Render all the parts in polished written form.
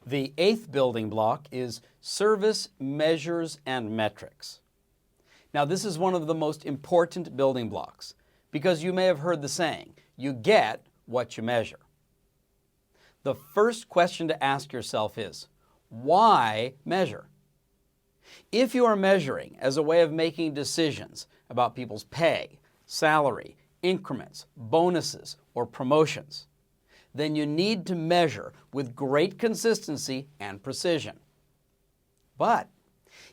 The eighth building block is service measures and metrics. Now, this is one of the most important building blocks because you may have heard the saying, you get what you measure. The first question to ask yourself is, why measure? If you are measuring as a way of making decisions about people's pay, salary, increments, bonuses, or promotions, then you need to measure with great consistency and precision. But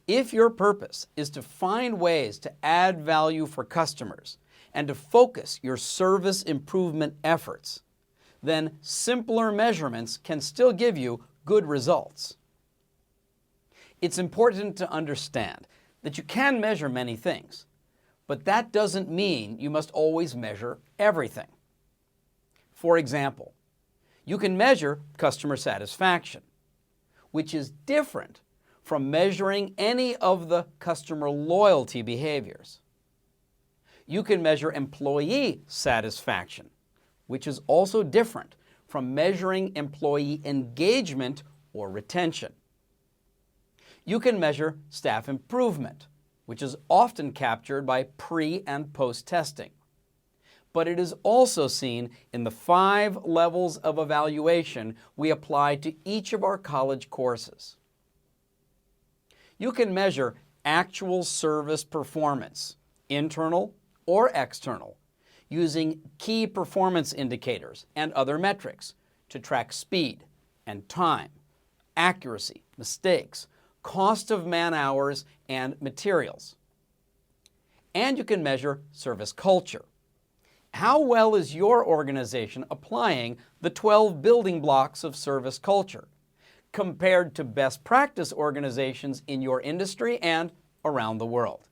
if your purpose is to find ways to add value for customers and to focus your service improvement efforts, then simpler measurements can still give you good results. It's important to understand that you can measure many things, but that doesn't mean you must always measure everything. For example, you can measure customer satisfaction, which is different from measuring any of the customer loyalty behaviors. You can measure employee satisfaction, which is also different from measuring employee engagement or retention. You can measure staff improvement, which is often captured by pre- and post-testing. But it is also seen in the 5 levels of evaluation we apply to each of our college courses. You can measure actual service performance, internal or external, using key performance indicators and other metrics to track speed and time, accuracy, mistakes, cost of man-hours, and materials. And you can measure service culture. How well is your organization applying the 12 building blocks of service culture compared to best practice organizations in your industry and around the world?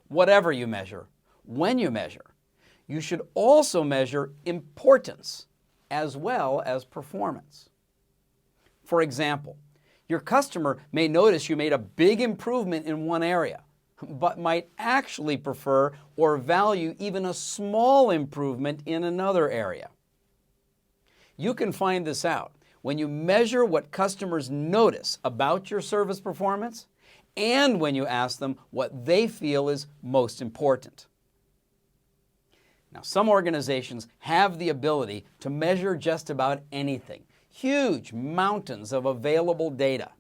Whatever you measure, when you measure, you should also measure importance as well as performance. For example, your customer may notice you made a big improvement in one area, but might actually prefer or value even a small improvement in another area. You can find this out when you measure what customers notice about your service performance and when you ask them what they feel is most important. Now, some organizations have the ability to measure just about anything, huge mountains of available data,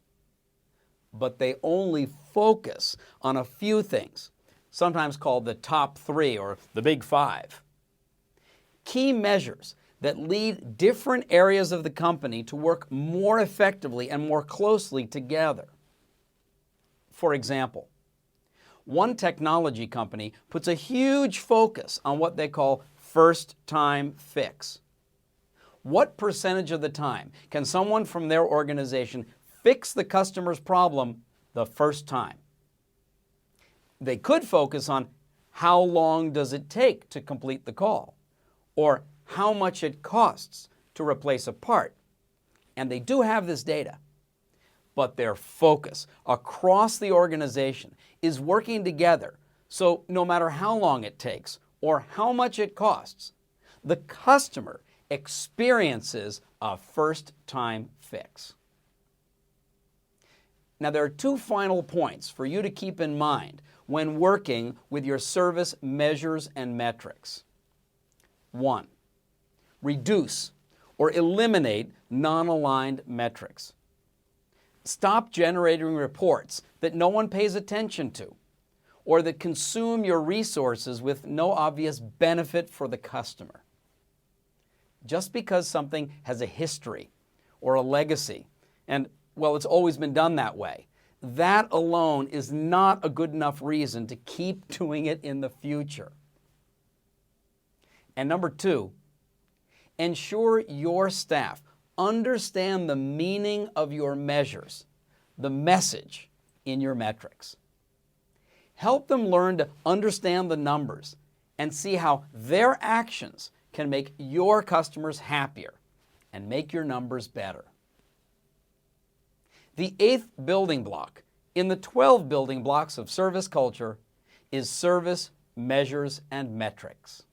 but they only focus on a few things, sometimes called the top 3 or the big 5. Key measures that lead different areas of the company to work more effectively and more closely together. For example, one technology company puts a huge focus on what they call first-time fix. What percentage of the time can someone from their organization fix the customer's problem the first time? They could focus on how long does it take to complete the call, or how much it costs to replace a part. And they do have this data, but their focus across the organization is working together, so no matter how long it takes or how much it costs, the customer experiences a first-time fix. Now, there are 2 final points for you to keep in mind when working with your service measures and metrics. 1, reduce or eliminate non-aligned metrics. Stop generating reports that no one pays attention to or that consume your resources with no obvious benefit for the customer. Just because something has a history or a legacy, and well, it's always been done that way, that alone is not a good enough reason to keep doing it in the future. And number 2, ensure your staff understand the meaning of your measures, the message in your metrics. Help them learn to understand the numbers and see how their actions can make your customers happier and make your numbers better. The 8th building block in the 12 building blocks of service culture is service measures and metrics.